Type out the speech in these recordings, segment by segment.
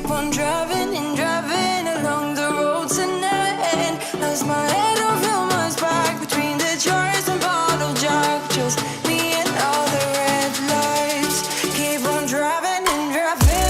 keep on driving and driving along the road tonight. Lost my head, don't feel my spark between the jars and bottle jack. Just me and all the red lights. Keep on driving and driving.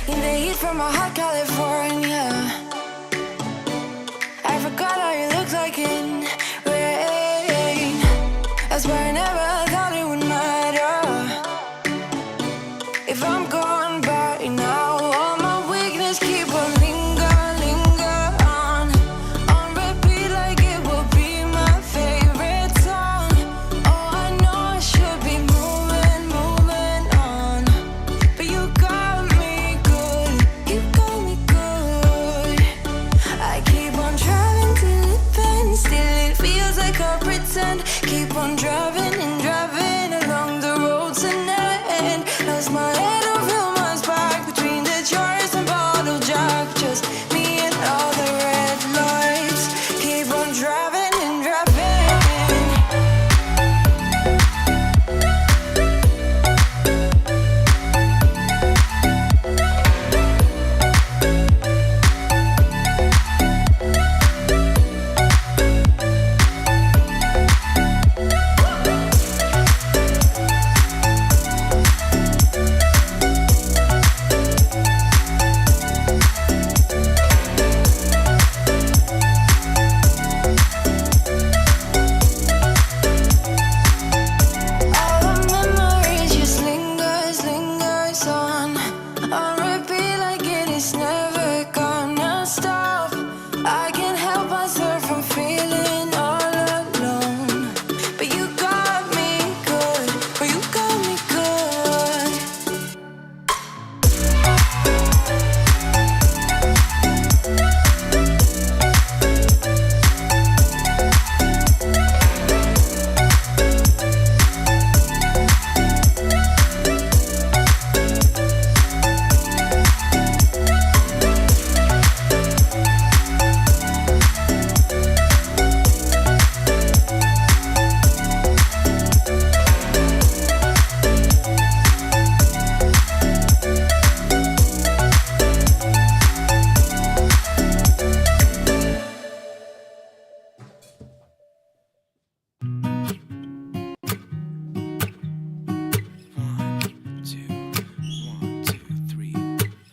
In the heat from a hot California, I forgot how you looked like in rain. I swear I never thought it would matter if I'm gone by now. All my weakness keep on linger on repeat like it will be my favorite song. Oh, I know I should be moving on, but you got me good, you got me good. I keep on driving till it bends, still it feels like I pretend. Keep on driving and driving along the road tonight. Lost my head, don't feel my spark between the jars and bottle jack. Just me and all the red lights. Keep on driving and driving. All the memories just lingers on repeat like it is never gonna stop. I can't help myself from feeling all alone, but you got me good, oh, you got me good.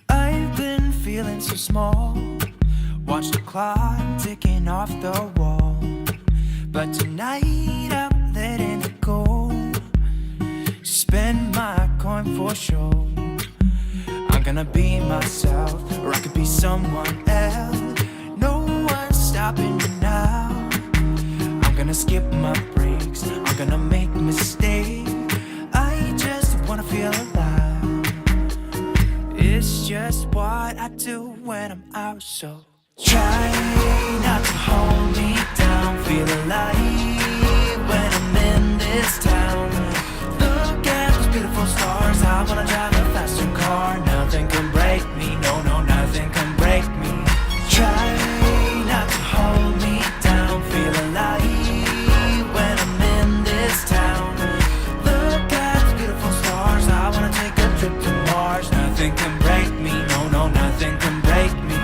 I've been feeling so small. Watch the clock ticking off the wall. But tonight I'm letting it go. Spend my coin for sure. I'm gonna be myself, or I could be someone else. No one's stopping me now. I'm gonna skip my breaks, I'm gonna make mistakes. I just wanna feel alive. It's just what I do when I'm out, so try not to hold me down. Feel alive when I'm in this town. Look at those beautiful stars. I wanna drive a faster car. Nothing can break me, no, nothing can break me. Try not to hold me down. Feel alive when I'm in this town. Look at those beautiful stars. I wanna take a trip to Mars. Nothing can break me, no, nothing can break me.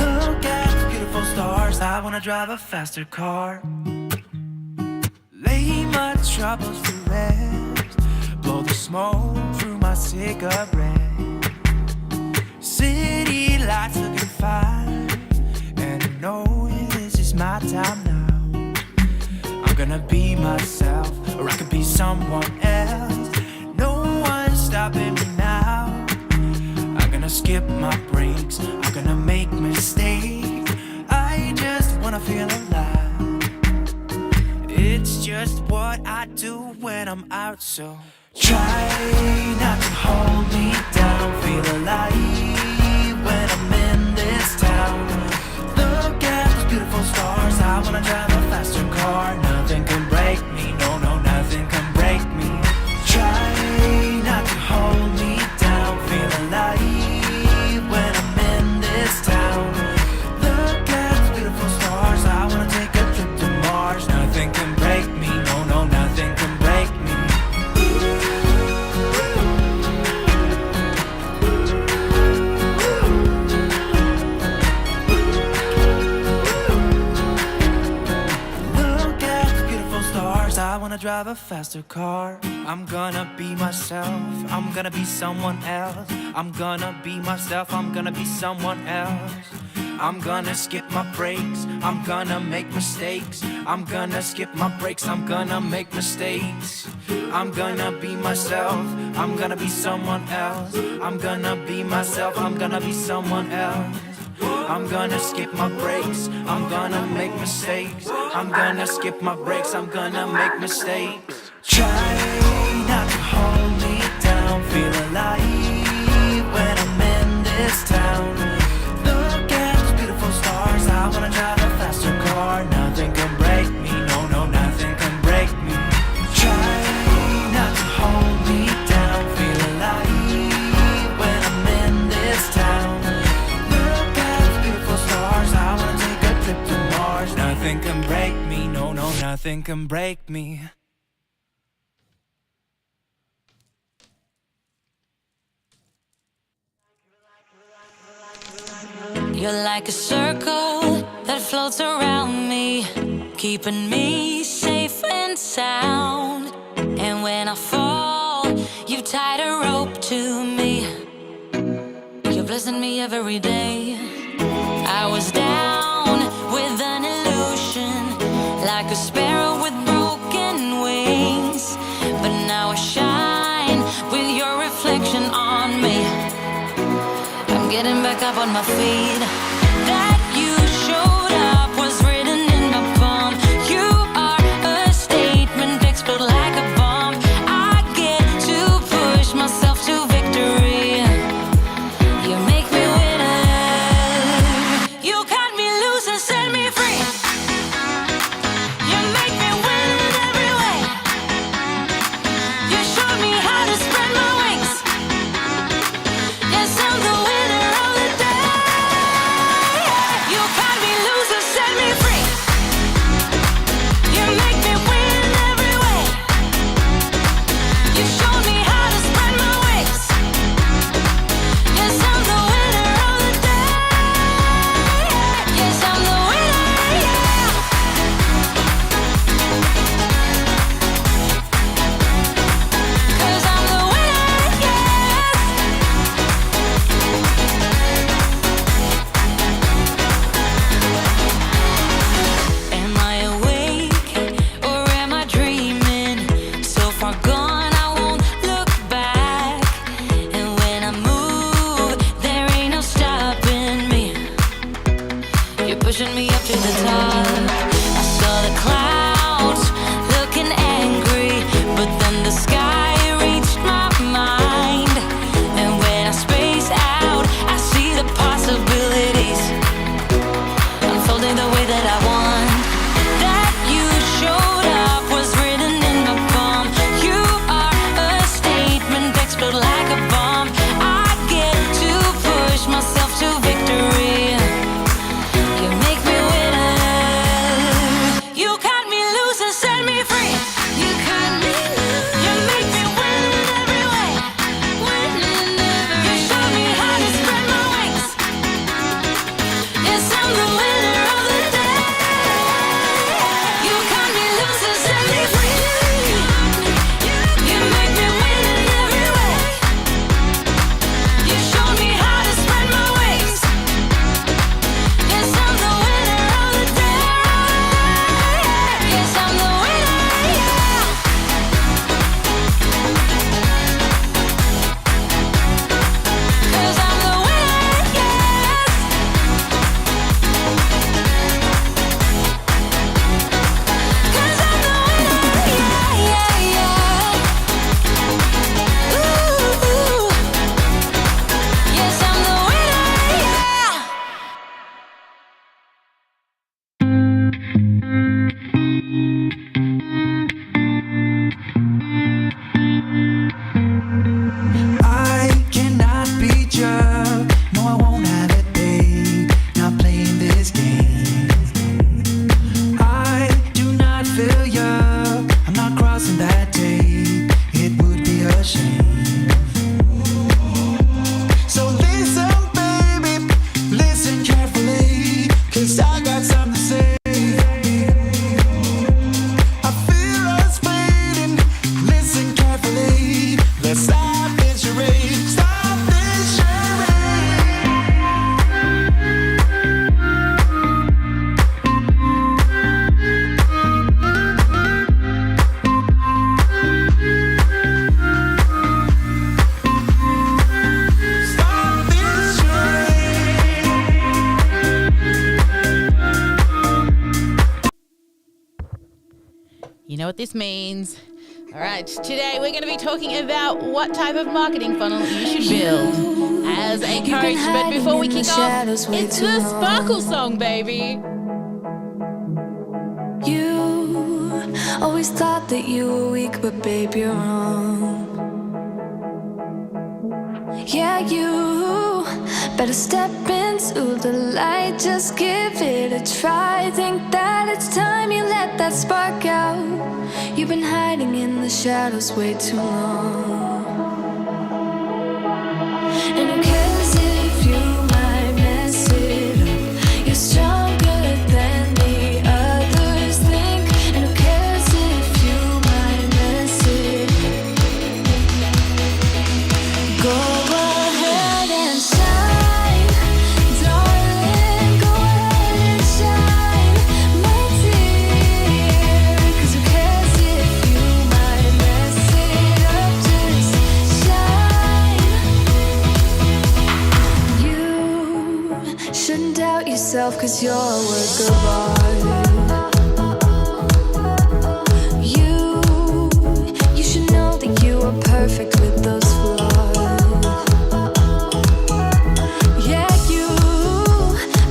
Look at the beautiful stars. I wanna drive a faster car. Lay my troubles to rest. Blow the smoke through my cigarette. City lights looking fine, and I know this is my time now. I'm gonna be myself, or I could be someone else. No one's stopping me now. I'm gonna skip my breaks, I'm gonna make mistakes. I just wanna feel alive. It's just what I do when I'm out, so try not to hold me down. Feel alive when I'm in this town. drive a faster car. I'm gonna be myself, I'm gonna be someone else. I'm gonna be myself, I'm gonna be someone else. I'm gonna skip my breaks, I'm gonna make mistakes. I'm gonna skip my breaks, I'm gonna make mistakes. I'm gonna be myself, I'm gonna be someone else. I'm gonna be myself, I'm gonna be someone else. I'm gonna skip my breaks, I'm gonna make mistakes. I'm gonna skip my breaks, I'm gonna make mistakes. Try not to hold me down, feel alive when I'm in this town. Look at those beautiful stars, I wanna drive a faster car. Nothing can break me, no, no, nothing can break me. Try not to hold me down, feel alive when I'm in this town. Look at those beautiful stars, I wanna take a trip to Mars. Nothing can break me, no, no, nothing can break me. You're like a circle that floats around me, keeping me safe and sound. And when I fall, you tied a rope to me. You're blessing me every day. I was down with an illusion, like a sparrow with broken wings. But now I shine with your reflection on me. I'm getting back up on my feet. That you showed up was written in my palm. You are a statement, explode like a bomb. I get to push myself to victory. You make me winner. You cut me loose and set me free. You make me win in every way. You showed me how to spread my wings. Yes, I'm the winner of the day. know what this means. All right, today we're going to be talking about what type of marketing funnel you should build as a coach. But before we kick off, it's the Sparkle song, baby. You always thought that you were weak, but babe, you're wrong. Yeah, you better step into the light, just give it a try. Think that it's time you let that spark out. You've been hiding in the shadows way too long. And who cares if you might mess it up? You're stronger than the others think. And who cares if you might mess it up? Go ahead and shine, darling. Go ahead and shine, my dear. 'Cause who cares if you might mess it up? Just shine. You shouldn't doubt yourself, 'cause you're a work of art. You should know that you are perfect with those flaws. Yeah, you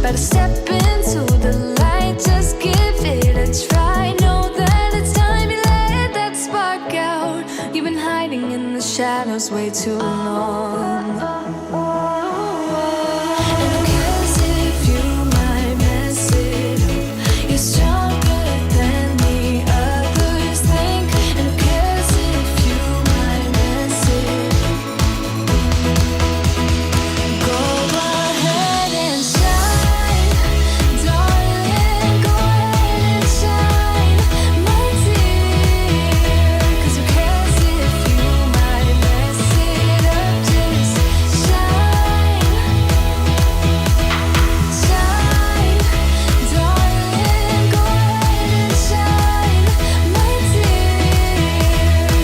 better step into the light, just give it a try. Know that it's time you let that spark out. You've been hiding in the shadows way too long. And who cares if you might mess it up? You're stronger than the others think. And who cares if you might mess it up? Go ahead and shine, darling. Go ahead and shine, my dear. 'Cause who cares if you might mess it up? Just shine, shine, darling. Go ahead and shine, my dear.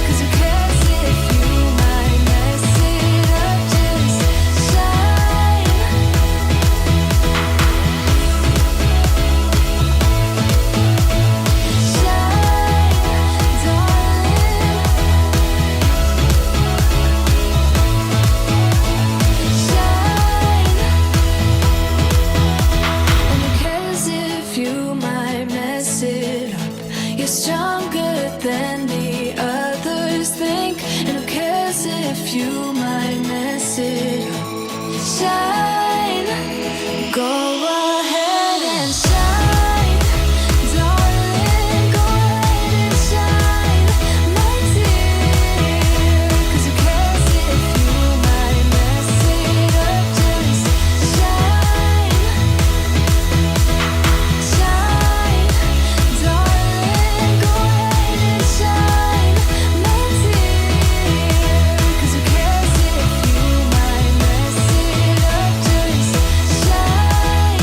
'Cause who cares if you might mess it up? Just shine. You're stronger than the others think. And who cares if you might mess it up? Shine. Go ahead and shine, darling. Go ahead and shine, my dear. 'Cause who cares if you might mess it up? Just shine, shine, darling. Go ahead and shine, my dear. 'Cause who cares if you might mess it up? Just shine.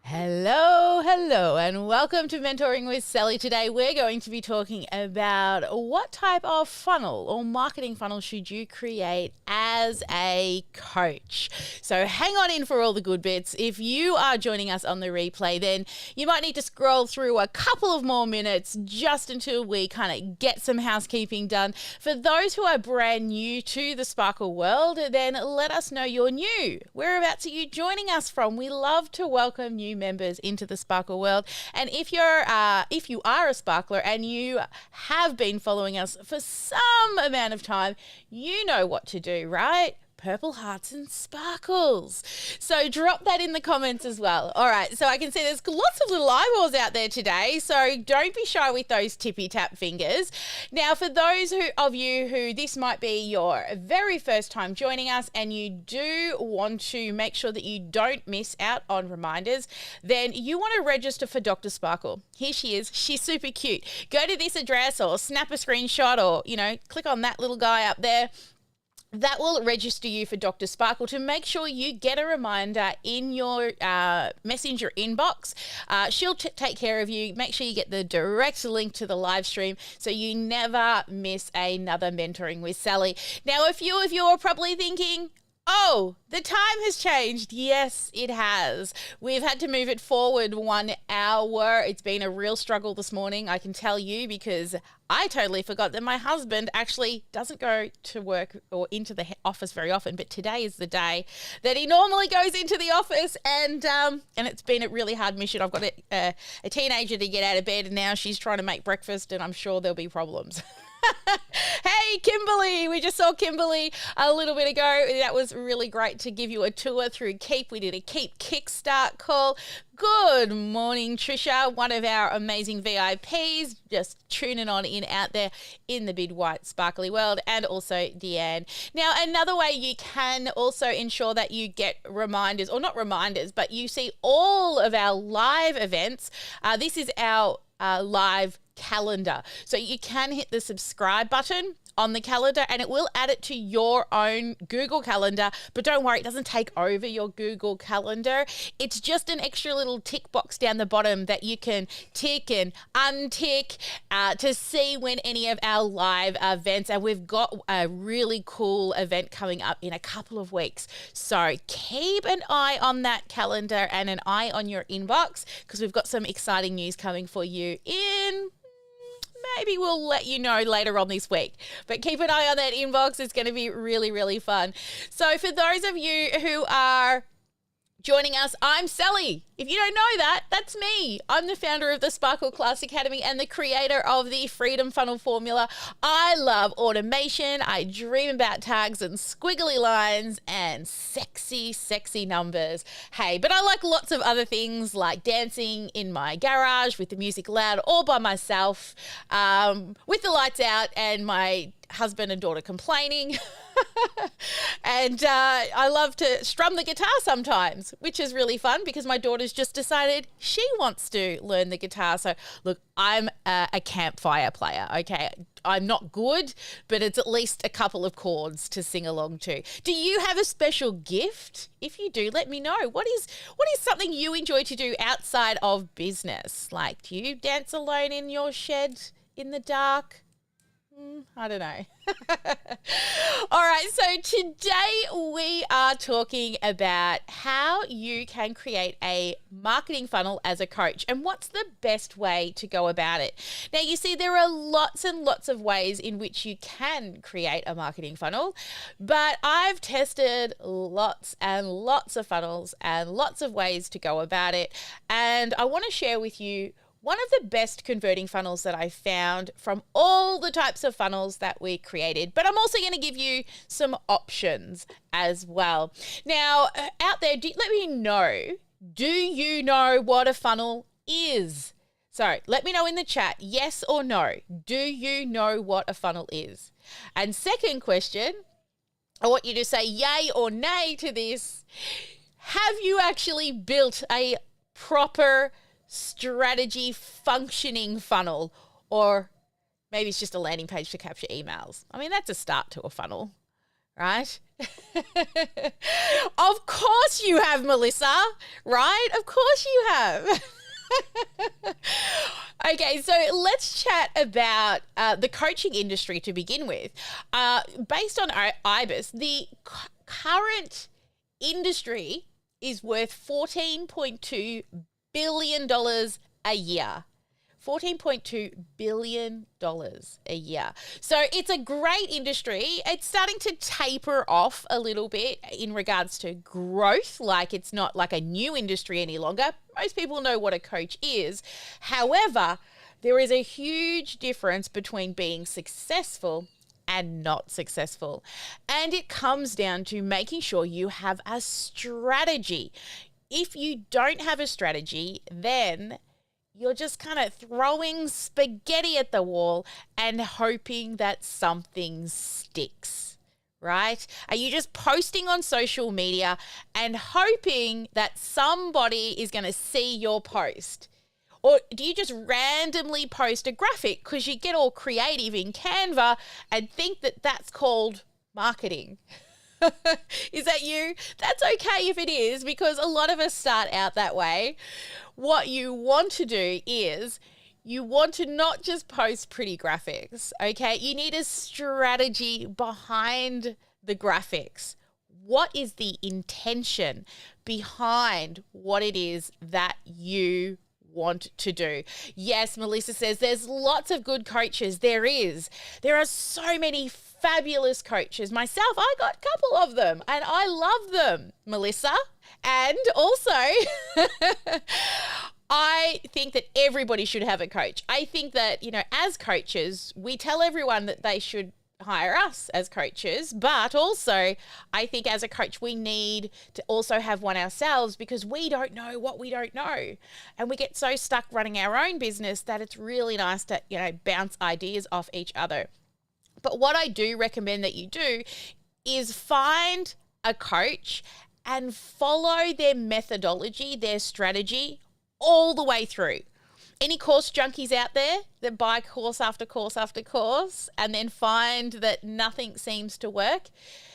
Hello, and welcome to Mentoring with Sally. Today we're going to be talking about what type of funnel or marketing funnel should you create as a coach. So hang on in for all the good bits. If you are joining us on the replay, then you might need to scroll through a couple of more minutes just until we kind of get some housekeeping done. For those who are brand new to the Sparkle world, then let us know you're new. Whereabouts are you joining us from? We love to welcome new members into the Sparkle world. And if you are a sparkler and you have been following us for some amount of time, you know what to do, right? Purple hearts and sparkles. So drop that in the comments as well. All right, so I can see there's lots of little eyeballs out there today, so don't be shy with those tippy tap fingers. Now, for those of you who this might be your very first time joining us and you do want to make sure that you don't miss out on reminders, then you want to register for Dr. Sparkle. Here she is. She's super cute. Go to this address or snap a screenshot or, click on that little guy up there. That will register you for Dr. Sparkle to make sure you get a reminder in your messenger inbox. She'll take care of you. Make sure you get the direct link to the live stream so you never miss another Mentoring with Sally. Now, a few of you are probably thinking, Oh, the time has changed. Yes, it has. We've had to move it forward 1 hour. It's been a real struggle this morning, I can tell you, because I totally forgot that my husband actually doesn't go to work or into the office very often, but today is the day that he normally goes into the office, and it's been a really hard mission. I've got a teenager to get out of bed, and now she's trying to make breakfast, and I'm sure there'll be problems. Hey, Kimberly. We just saw Kimberly a little bit ago. That was really great to give you a tour through Keep. We did a Keep Kickstart call. Good morning, Trisha, one of our amazing VIPs, just tuning on in out there in the big white sparkly world, and also Deanne. Now, another way you can also ensure that you get reminders, or not reminders, but you see all of our live events. This is our live calendar. So you can hit the subscribe button on the calendar and it will add it to your own Google Calendar. But don't worry, it doesn't take over your Google Calendar. It's just an extra little tick box down the bottom that you can tick and untick to see when any of our live events. And we've got a really cool event coming up in a couple of weeks. So keep an eye on that calendar and an eye on your inbox, because we've got some exciting news coming for you in... Maybe we'll let you know later on this week. But keep an eye on that inbox. It's going to be really, really fun. So for those of you who are joining us, I'm Sally. If you don't know that, that's me. I'm the founder of the Sparkle Class Academy and the creator of the Freedom Funnel Formula. I love automation. I dream about tags and squiggly lines and sexy, sexy numbers. Hey, but I like lots of other things, like dancing in my garage with the music loud, all by myself, with the lights out and my husband and daughter complaining. And I love to strum the guitar sometimes, which is really fun because my daughter's just decided she wants to learn the guitar. So look, I'm a campfire player, okay? I'm not good, but it's at least a couple of chords to sing along to. Do you have a special gift? If you do, let me know. What is something you enjoy to do outside of business? Like, do you dance alone in your shed in the dark? I don't know. All right, so today we are talking about how you can create a marketing funnel as a coach and what's the best way to go about it. Now, you see, there are lots and lots of ways in which you can create a marketing funnel, but I've tested lots and lots of funnels and lots of ways to go about it, and I want to share with you one of the best converting funnels that I found from all the types of funnels that we created. But I'm also going to give you some options as well. Now, out there, let me know, do you know what a funnel is? So let me know in the chat, yes or no. Do you know what a funnel is? And second question, I want you to say yay or nay to this. Have you actually built a proper strategy functioning funnel, or maybe it's just a landing page to capture emails? I mean, that's a start to a funnel, right? Of course you have, Melissa, right? Of course you have. Okay, so let's chat about the coaching industry to begin with. Based on IBIS, the current industry is worth $14.2 billion a year. $14.2 billion a year. So it's a great industry. It's starting to taper off a little bit in regards to growth. Like, it's not like a new industry any longer. Most people know what a coach is. However, there is a huge difference between being successful and not successful. And it comes down to making sure you have a strategy. If you don't have a strategy, then you're just kind of throwing spaghetti at the wall and hoping that something sticks, right? Are you just posting on social media and hoping that somebody is going to see your post? Or do you just randomly post a graphic because you get all creative in Canva and think that that's called marketing? Is that you? That's okay if it is, because a lot of us start out that way. What you want to do is you want to not just post pretty graphics, okay? You need a strategy behind the graphics. what is the intention behind what it is that you want to do? Yes, Melissa says there's lots of good coaches. There is. There are so many fabulous coaches. Myself, I got a couple of them and I love them, Melissa. And also, I think that everybody should have a coach. I think that, as coaches, we tell everyone that they should hire us as coaches, but also I think as a coach we need to also have one ourselves, because we don't know what we don't know, and we get so stuck running our own business that it's really nice to bounce ideas off each other. But what I do recommend that you do is find a coach and follow their methodology, their strategy all the way through. Any course junkies out there that buy course after course after course and then find that nothing seems to work?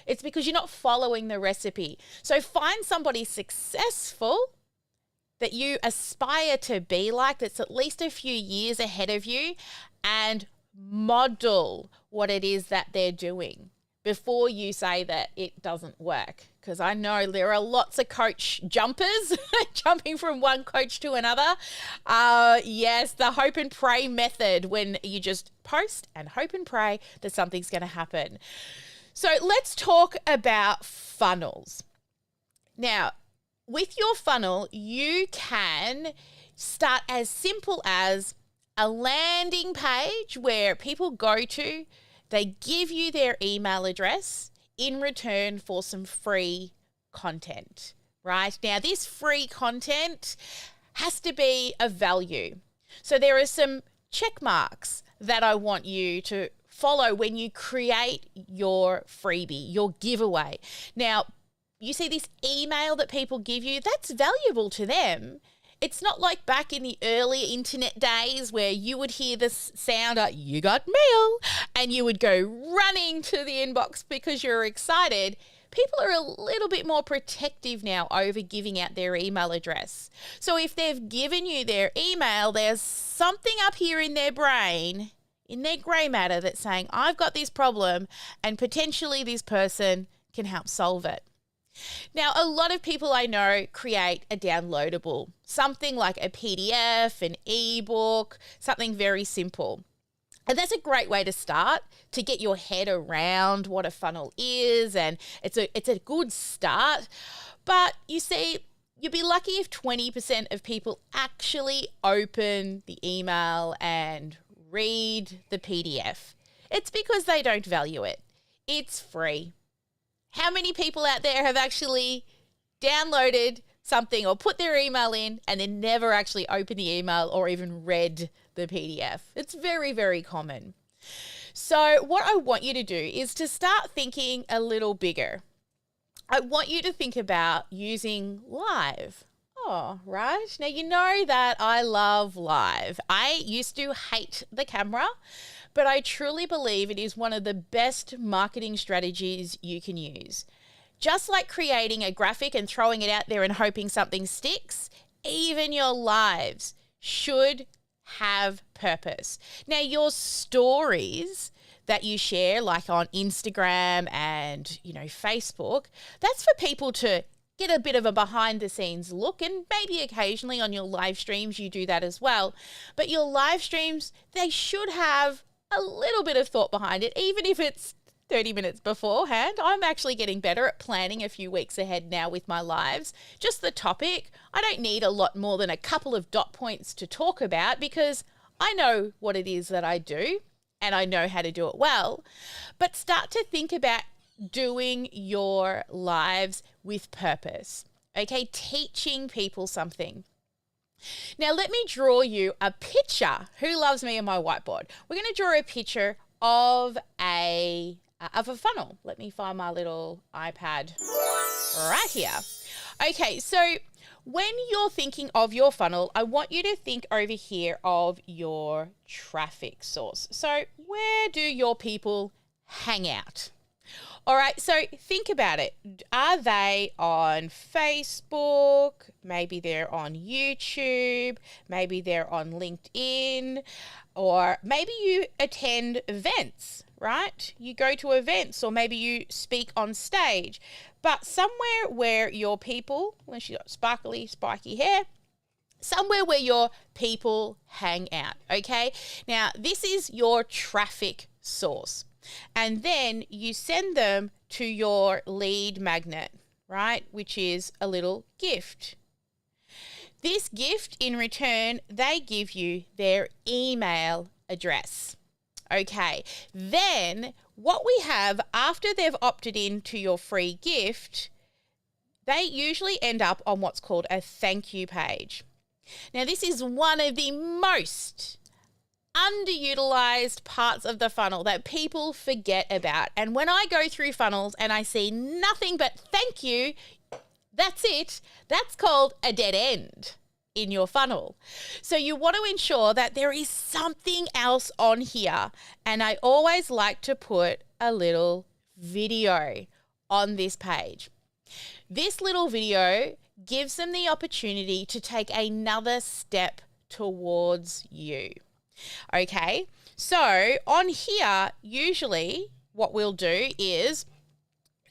It's because you're not following the recipe. So find somebody successful that you aspire to be like, that's at least a few years ahead of you, and model what it is that they're doing before you say that it doesn't work. Because I know there are lots of coach jumpers jumping from one coach to another. Yes, the hope and pray method, when you just post and hope and pray that something's going to happen. So let's talk about funnels. Now, with your funnel, you can start as simple as a landing page where people go to, they give you their email address in return for some free content, right? Now, this free content has to be of value. So there are some check marks that I want you to follow when you create your freebie, your giveaway. Now, you see this email that people give you, that's valuable to them. It's not like back in the early internet days where you would hear this sound, you got mail, and you would go running to the inbox because you're excited. People are a little bit more protective now over giving out their email address. So if they've given you their email, there's something up here in their brain, in their grey matter, that's saying, I've got this problem and potentially this person can help solve it. Now, a lot of people I know create a downloadable, something like a PDF, an ebook, something very simple. And that's a great way to start to get your head around what a funnel is, and it's a good start. But you see, you'll be lucky if 20% of people actually open the email and read the PDF. It's because they don't value it. It's free. How many people out there have actually downloaded something or put their email in and then never actually opened the email or even read the PDF? It's very, very common. So what I want you to do is to start thinking a little bigger. I want you to think about using live. Oh, right. Now, you know that I love live. I used to hate the camera, but I truly believe it is one of the best marketing strategies you can use. Just like creating a graphic and throwing it out there and hoping something sticks, even your lives should have purpose. Now, your stories that you share, like on Instagram and, Facebook, that's for people to get a bit of a behind the scenes look, and maybe occasionally on your live streams you do that as well. But your live streams, they should have a little bit of thought behind it, even if it's 30 minutes beforehand. I'm actually getting better at planning a few weeks ahead now with my lives. Just the topic. I don't need a lot more than a couple of dot points to talk about because I know what it is that I do and I know how to do it well. But start to think about doing your lives with purpose. Okay, teaching people something. Now, let me draw you a picture. Who loves me and my whiteboard? We're going to draw a picture of a funnel. Let me find my little iPad right here. Okay, so when you're thinking of your funnel, I want you to think over here of your traffic source. So where do your people hang out? All right, so think about it. Are they on Facebook? Maybe they're on YouTube. Maybe they're on LinkedIn. Or maybe you attend events, right? You go to events, or maybe you speak on stage. But somewhere where your people, when she's got sparkly, spiky hair, somewhere where your people hang out, okay? Now, this is your traffic source. And then you send them to your lead magnet, right? Which is a little gift. This gift, in return, they give you their email address. Okay, then what we have after they've opted in to your free gift, they usually end up on what's called a thank you page. Now, this is one of the most underutilized parts of the funnel that people forget about. And when I go through funnels and I see nothing but thank you, that's it. That's called a dead end in your funnel. So you want to ensure that there is something else on here. And I always like to put a little video on this page. This little video gives them the opportunity to take another step towards you. Okay, so on here, usually what we'll do is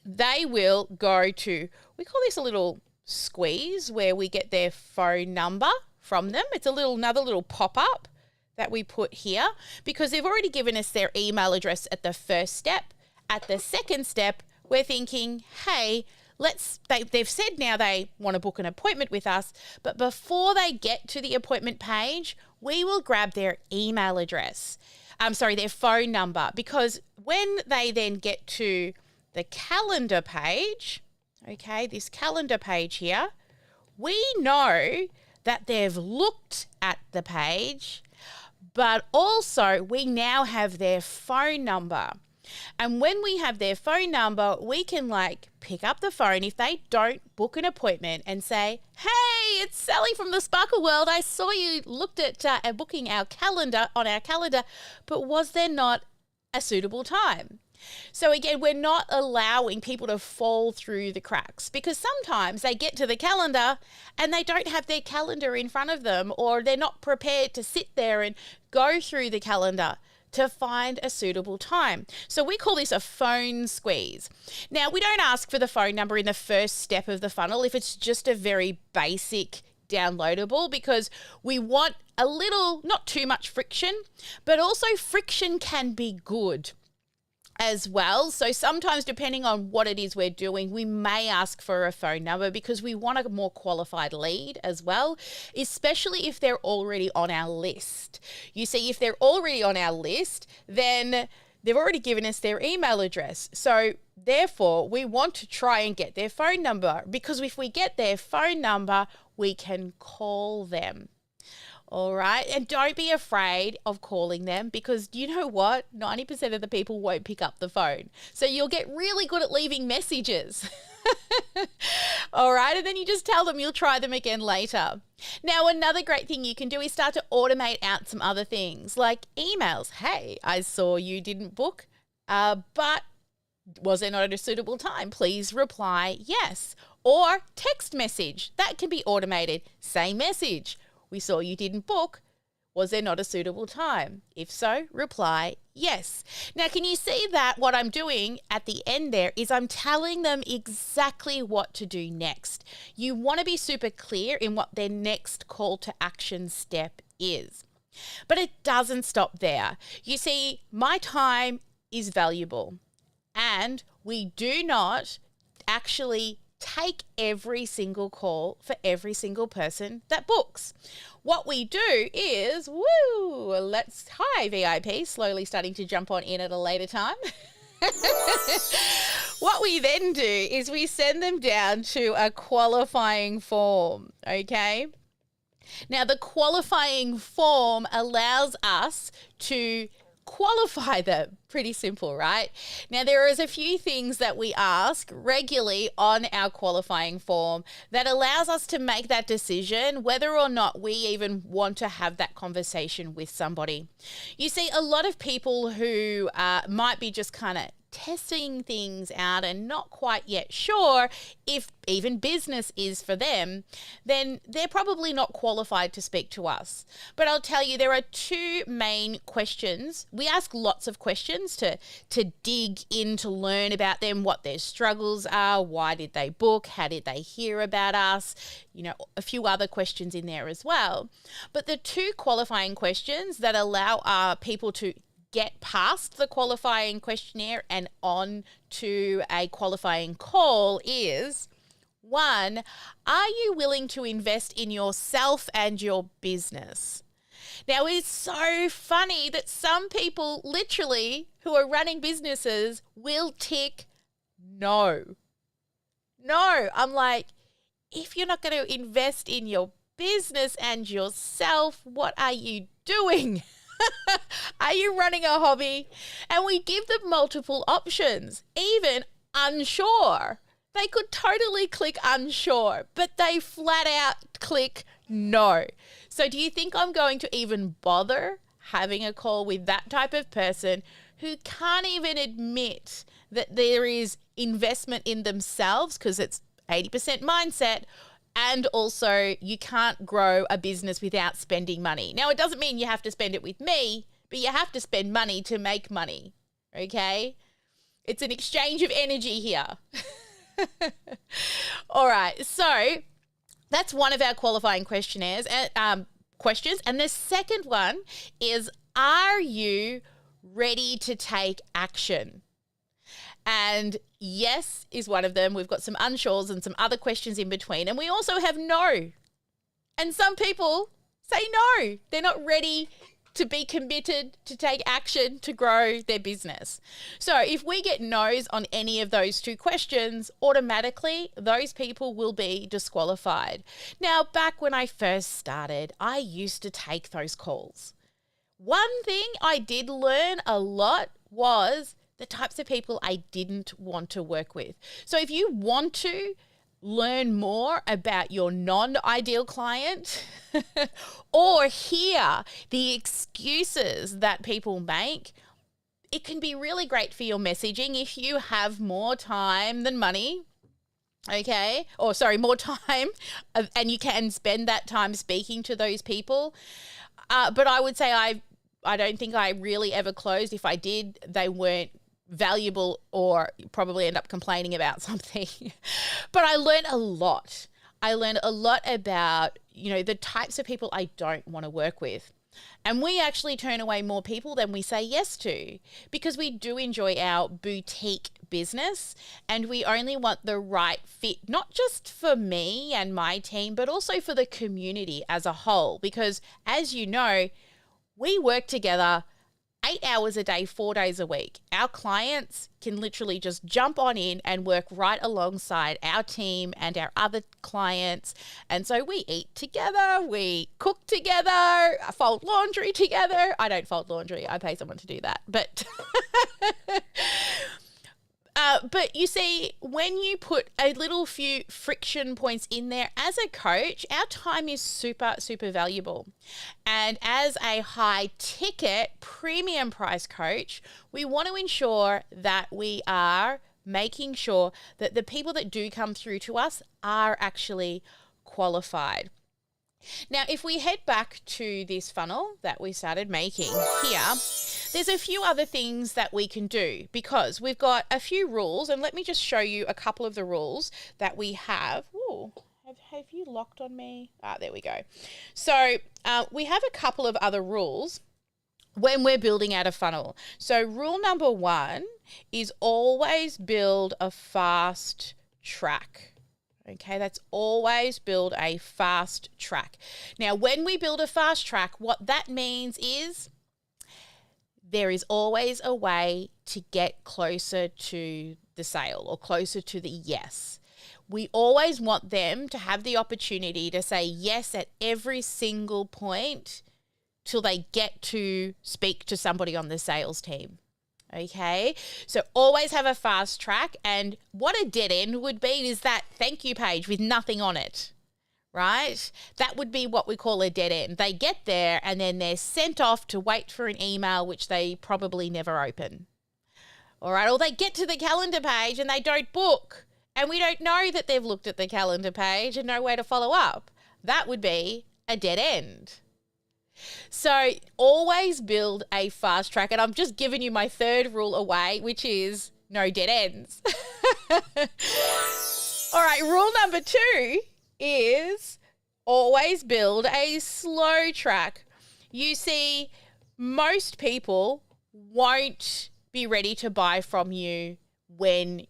they will go to, we call this a little squeeze, where we get their phone number from them. It's another little pop-up that we put here because they've already given us their email address at the first step. At the second step, we're thinking, hey, they've said now they want to book an appointment with us, but before they get to the appointment page, we will grab their email address. Their phone number, because when they then get to the calendar page, okay, this calendar page here, we know that they've looked at the page, but also we now have their phone number. And when we have their phone number, we can pick up the phone if they don't book an appointment and say, hey, it's Sally from the Sparkle World. I saw you looked at booking our calendar, but was there not a suitable time? So again, we're not allowing people to fall through the cracks, because sometimes they get to the calendar and they don't have their calendar in front of them, or they're not prepared to sit there and go through the calendar to find a suitable time. So we call this a phone squeeze. Now, we don't ask for the phone number in the first step of the funnel if it's just a very basic downloadable, because we want a little, not too much friction, but also friction can be good as well. So sometimes, depending on what it is we're doing, we may ask for a phone number because we want a more qualified lead as well, especially if they're already on our list. You see, if they're already on our list, then they've already given us their email address. So therefore, we want to try and get their phone number, because if we get their phone number, we can call them. All right. And don't be afraid of calling them, because you know what? 90% of the people won't pick up the phone. So you'll get really good at leaving messages. All right. And then you just tell them you'll try them again later. Now, another great thing you can do is start to automate out some other things like emails. Hey, I saw you didn't book, but was there not a suitable time? Please reply yes. Or text message. That can be automated. Same message. We saw you didn't book. Was there not a suitable time? If so, reply yes. Now, can you see that what I'm doing at the end there is I'm telling them exactly what to do next. You want to be super clear in what their next call to action step is. But it doesn't stop there. You see, my time is valuable, and we do not actually take every single call for every single person that books. What we do is, hi VIP, slowly starting to jump on in at a later time. What we then do is we send them down to a qualifying form, okay? Now, the qualifying form allows us to qualify them. Pretty simple, right? Now, there is a few things that we ask regularly on our qualifying form that allows us to make that decision whether or not we even want to have that conversation with somebody. You see, a lot of people who might be just kind of testing things out and not quite yet sure if even business is for them, then they're probably not qualified to speak to us. But I'll tell you, there are two main questions. We ask lots of questions to dig in, to learn about them, what their struggles are, why did they book, how did they hear about us, a few other questions in there as well. But the two qualifying questions that allow our people to get past the qualifying questionnaire and on to a qualifying call is, one, are you willing to invest in yourself and your business? Now, it's so funny that some people literally who are running businesses will tick no. No, I'm like, if you're not going to invest in your business and yourself, what are you doing? Are you running a hobby? And we give them multiple options, even unsure. They could totally click unsure, but they flat out click no. So do you think I'm going to even bother having a call with that type of person who can't even admit that there is investment in themselves, because it's 80% mindset, and also you can't grow a business without spending money? Now, it doesn't mean you have to spend it with me, but you have to spend money to make money, okay? It's an exchange of energy here. All right, so that's one of our qualifying questionnaires and questions. And the second one is, are you ready to take action? And yes is one of them. We've got some unsures and some other questions in between. And we also have no. And some people say no. They're not ready to be committed to take action to grow their business. So if we get no's on any of those two questions, automatically those people will be disqualified. Now, back when I first started, I used to take those calls. One thing I did learn a lot was the types of people I didn't want to work with. So if you want to learn more about your non-ideal client or hear the excuses that people make, it can be really great for your messaging if you have more time than money. Okay, or sorry, more time, and you can spend that time speaking to those people. But I would say I don't think I really ever closed. If I did, they weren't valuable or probably end up complaining about something. But I learned a lot. I learned a lot about, the types of people I don't want to work with. And we actually turn away more people than we say yes to, because we do enjoy our boutique business and we only want the right fit, not just for me and my team, but also for the community as a whole. Because as you know, we work together 8 hours a day, 4 days a week. Our clients can literally just jump on in and work right alongside our team and our other clients. And so we eat together, we cook together, fold laundry together. I don't fold laundry. I pay someone to do that. But but you see, when you put a little few friction points in there as a coach, our time is super, super valuable. And as a high ticket premium price coach, we want to ensure that we are making sure that the people that do come through to us are actually qualified. Now, if we head back to this funnel that we started making here, there's a few other things that we can do, because we've got a few rules, and let me just show you a couple of the rules that we have. Ooh, have you locked on me? There we go. So we have a couple of other rules when we're building out a funnel. So rule number 1 is always build a fast track. Okay, that's always build a fast track. Now, when we build a fast track, what that means is there is always a way to get closer to the sale or closer to the yes. We always want them to have the opportunity to say yes at every single point till they get to speak to somebody on the sales team. Okay, so always have a fast track. And what a dead end would be is that thank you page with nothing on it, right? That would be what we call a dead end. They get there and then they're sent off to wait for an email which they probably never open. All right, or they get to the calendar page and they don't book, and we don't know that they've looked at the calendar page and know where to follow up. That would be a dead end. So always build a fast track. And I'm just giving you my third rule away, which is no dead ends. All right, rule number 2 is always build a slow track. You see, most people won't be ready to buy from you when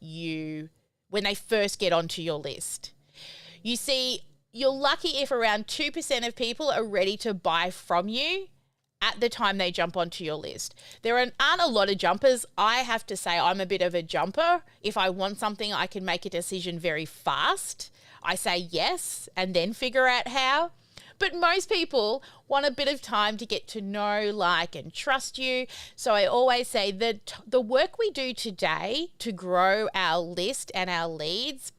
they first get onto your list. You see, you're lucky if around 2% of people are ready to buy from you at the time they jump onto your list. There aren't a lot of jumpers. I have to say I'm a bit of a jumper. If I want something, I can make a decision very fast. I say yes and then figure out how. But most people want a bit of time to get to know, like, and trust you. So I always say that the work we do today to grow our list and our leads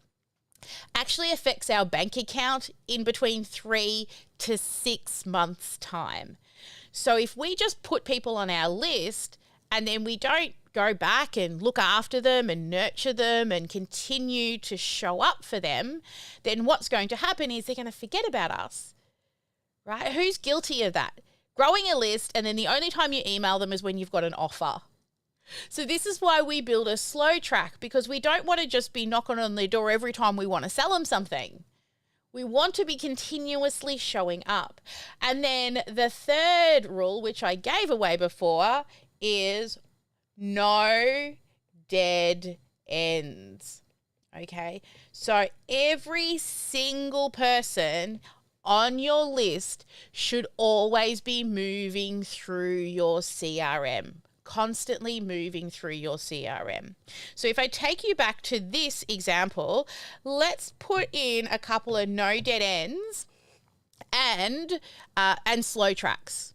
actually affects our bank account in between 3 to 6 months' time. So if we just put people on our list and then we don't go back and look after them and nurture them and continue to show up for them, then what's going to happen is they're going to forget about us, right? Who's guilty of that? Growing a list and then the only time you email them is when you've got an offer. So this is why we build a slow track, because we don't want to just be knocking on their door every time we want to sell them something. We want to be continuously showing up. And then the third rule, which I gave away before, is no dead ends. Okay? So every single person on your list should always be moving through your CRM. Constantly moving through your CRM. So if I take you back to this example, let's put in a couple of no dead ends and slow tracks.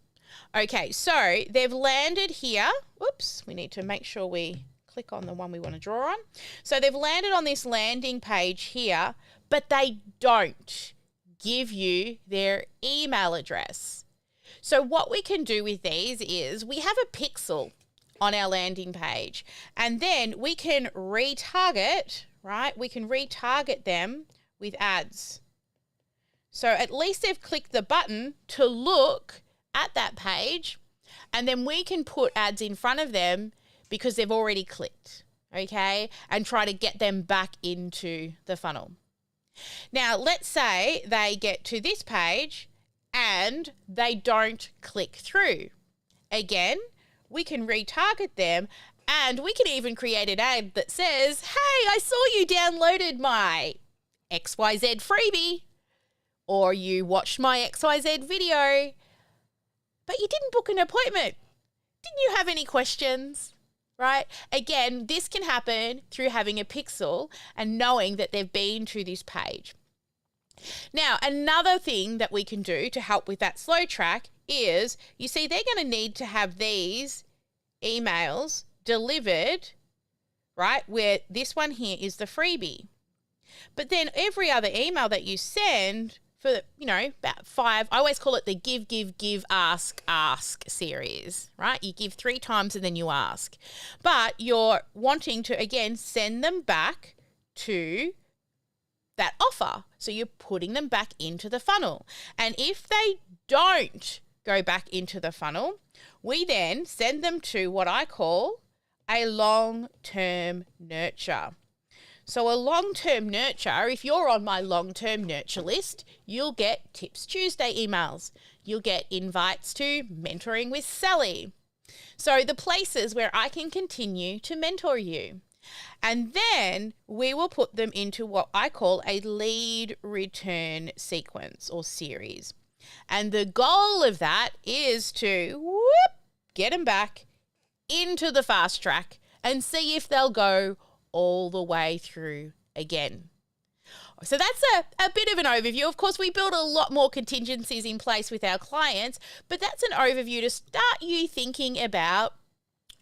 Okay, so they've landed here. Oops, we need to make sure we click on the one we want to draw on. So they've landed on this landing page here, but they don't give you their email address. So what we can do with these is we have a pixel on our landing page, and then we can retarget, right? We can retarget them with ads. So at least they've clicked the button to look at that page, and then we can put ads in front of them because they've already clicked, okay? And try to get them back into the funnel. Now, let's say they get to this page and they don't click through. Again, we can retarget them, and we can even create an ad that says, hey, I saw you downloaded my XYZ freebie, or you watched my XYZ video, but you didn't book an appointment. Didn't you have any questions? Right? Again, this can happen through having a pixel and knowing that they've been to this page. Now, another thing that we can do to help with that slow track is, you see, they're going to need to have these emails delivered, right, where this one here is the freebie. But then every other email that you send for, about 5, I always call it the give, ask series, right? You give 3 times and then you ask. But you're wanting to, again, send them back to that offer. So you're putting them back into the funnel. And if they don't go back into the funnel, we then send them to what I call a long-term nurture. So a long-term nurture, if you're on my long-term nurture list, you'll get Tips Tuesday emails. You'll get invites to Mentoring with Sally. So the places where I can continue to mentor you. And then we will put them into what I call a lead return sequence or series. And the goal of that is to get them back into the fast track and see if they'll go all the way through again. So that's a bit of an overview. Of course, we build a lot more contingencies in place with our clients, but that's an overview to start you thinking about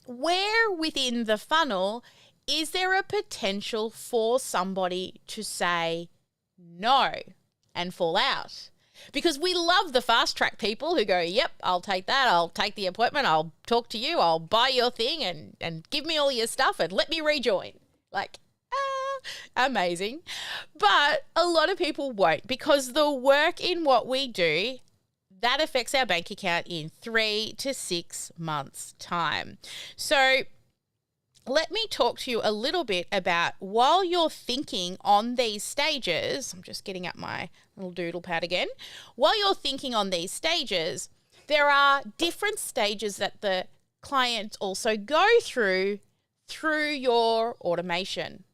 where within the funnel is there a potential for somebody to say no and fall out. Because we love the fast track people who go, yep, I'll take that. I'll take the appointment. I'll talk to you. I'll buy your thing and give me all your stuff and let me rejoin. Like, amazing. But a lot of people won't, because the work in what we do, that affects our bank account in 3 to 6 months' time. So let me talk to you a little bit about, while you're thinking on these stages, I'm just getting up my little doodle pad again. While you're thinking on these stages, there are different stages that the clients also go through your automation.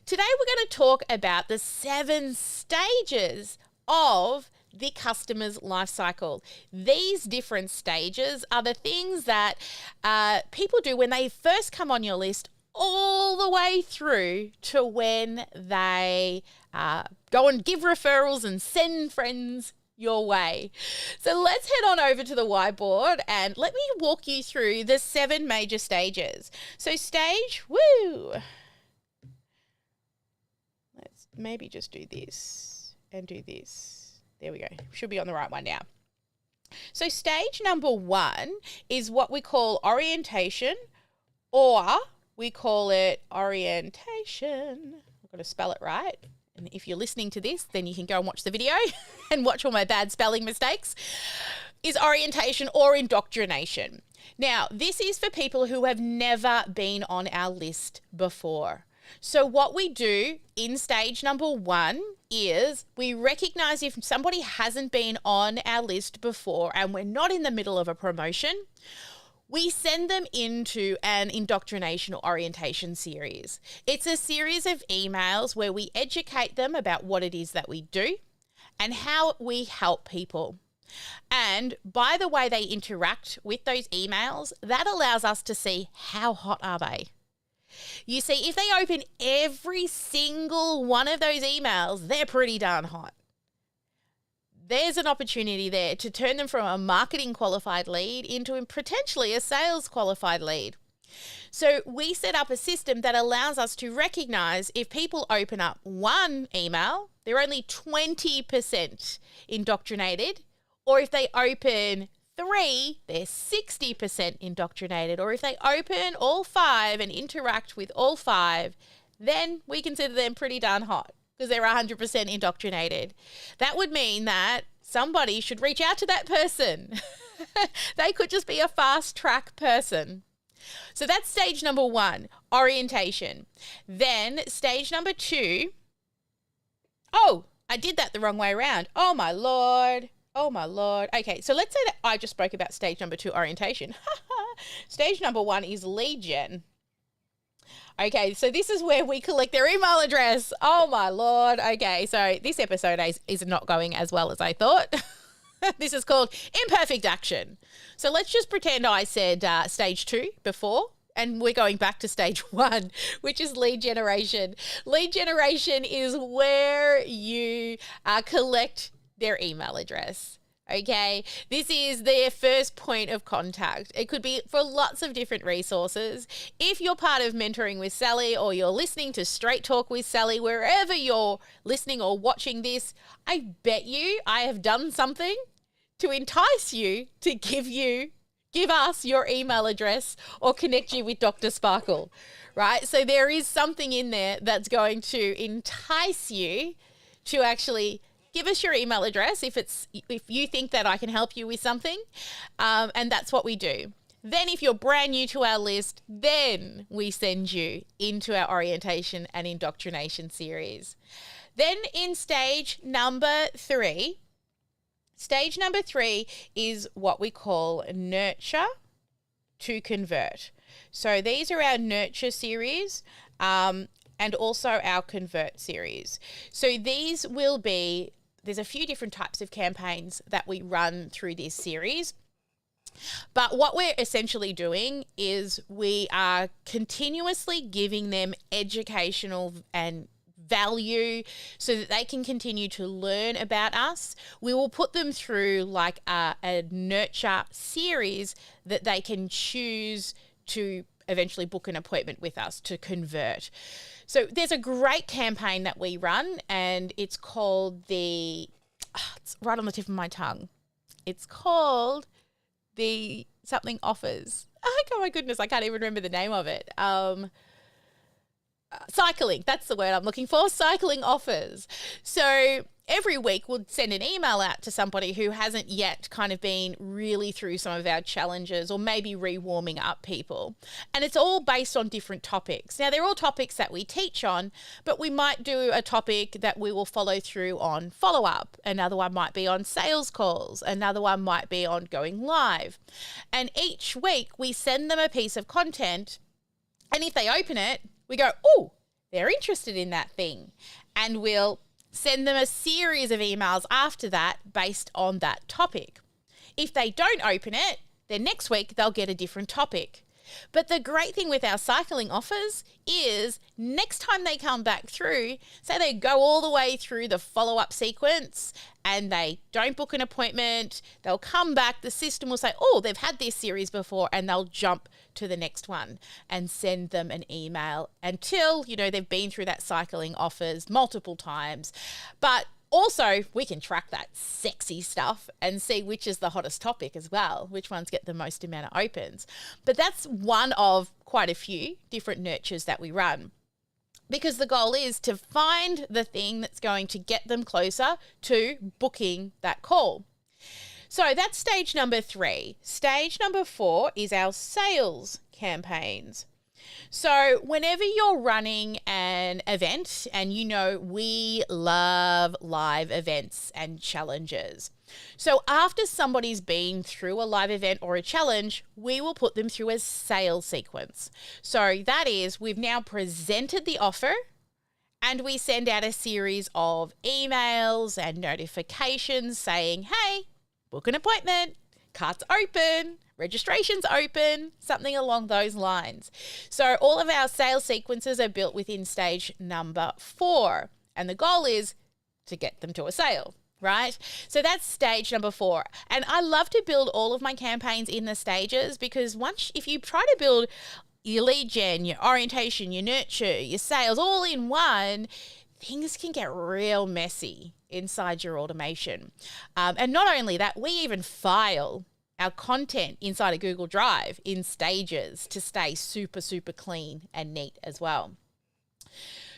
Today, we're going to talk about the 7 stages of the customer's life cycle. These different stages are the things that people do when they first come on your list, all the way through to when they go and give referrals and send friends your way. So let's head on over to the whiteboard and let me walk you through the 7 major stages. So stage, let's maybe just do this and do this. There we go. Should be on the right one now. So stage number 1 is what we call orientation, or we call it orientation. I've got to spell it right. And if you're listening to this, then you can go and watch the video and watch all my bad spelling mistakes. Is orientation or indoctrination. Now, this is for people who have never been on our list before. So what we do in stage number 1 is we recognize if somebody hasn't been on our list before and we're not in the middle of a promotion, we send them into an indoctrination or orientation series. It's a series of emails where we educate them about what it is that we do and how we help people. And by the way they interact with those emails, that allows us to see how hot are they. You see, if they open every single one of those emails, they're pretty darn hot. There's an opportunity there to turn them from a marketing qualified lead into potentially a sales qualified lead. So we set up a system that allows us to recognize if people open up one email, they're only 20% indoctrinated, or if they open 3, they're 60% indoctrinated, or if they open all 5 and interact with all 5, then we consider them pretty darn hot because they're 100% indoctrinated. That would mean that somebody should reach out to that person. They could just be a fast track person. So that's stage number 1, orientation. Then stage number 2, oh, I did that the wrong way around. Oh my Lord. Oh my Lord. Okay, so let's say that I just spoke about stage number 2, orientation. Stage number 1 is lead gen. Okay, so this is where we collect their email address. Oh my Lord. Okay, so this episode is not going as well as I thought. This is called imperfect action. So let's just pretend I said stage 2 before, and we're going back to stage 1, which is lead generation. Lead generation is where you collect their email address. Okay, this is their first point of contact. It could be for lots of different resources. If you're part of Mentoring with Sally, or you're listening to Straight Talk with Sally, wherever you're listening or watching this, I bet you I have done something to entice you to give us your email address or connect you with Dr. Sparkle, right? So there is something in there that's going to entice you to actually give us your email address if you think that I can help you with something, and that's what we do. Then if you're brand new to our list, then we send you into our orientation and indoctrination series. Then in stage number 3 is what we call nurture to convert. So these are our nurture series, and also our convert series. So these will be, there's a few different types of campaigns that we run through this series. But what we're essentially doing is we are continuously giving them educational and value so that they can continue to learn about us. We will put them through like a nurture series that they can choose to eventually book an appointment with us to convert. So there's a great campaign that we run, and it's called the it's right on the tip of my tongue. It's called the something offers. Oh my goodness, I can't even remember the name of it. Cycling, that's the word I'm looking for, cycling offers. So every week we'll send an email out to somebody who hasn't yet kind of been really through some of our challenges or maybe re-warming up people. And it's all based on different topics. Now, they're all topics that we teach on, but we might do a topic that we will follow through on follow-up. Another one might be on sales calls. Another one might be on going live. And each week we send them a piece of content, and if they open it, we go, oh, they're interested in that thing. And we'll send them a series of emails after that based on that topic. If they don't open it, then next week they'll get a different topic. But the great thing with our cycling offers is next time they come back through, say they go all the way through the follow-up sequence and they don't book an appointment, they'll come back, the system will say, oh, they've had this series before, and they'll jump to the next one and send them an email until, they've been through that cycling offers multiple times. But also, we can track that sexy stuff and see which is the hottest topic as well, which ones get the most amount of opens. But that's one of quite a few different nurtures that we run, because the goal is to find the thing that's going to get them closer to booking that call. So that's stage number 3. Stage number 4 is our sales campaigns. So whenever you're running an event, and we love live events and challenges. So after somebody's been through a live event or a challenge, we will put them through a sales sequence. So that is, we've now presented the offer, and we send out a series of emails and notifications saying, hey, book an appointment, cart's open, registration's open, something along those lines. So all of our sales sequences are built within stage number 4. And the goal is to get them to a sale, right? So that's stage number 4. And I love to build all of my campaigns in the stages, because if you try to build your lead gen, your orientation, your nurture, your sales all in one, things can get real messy inside your automation. And not only that, we even file our content inside a Google Drive in stages to stay super, super clean and neat as well.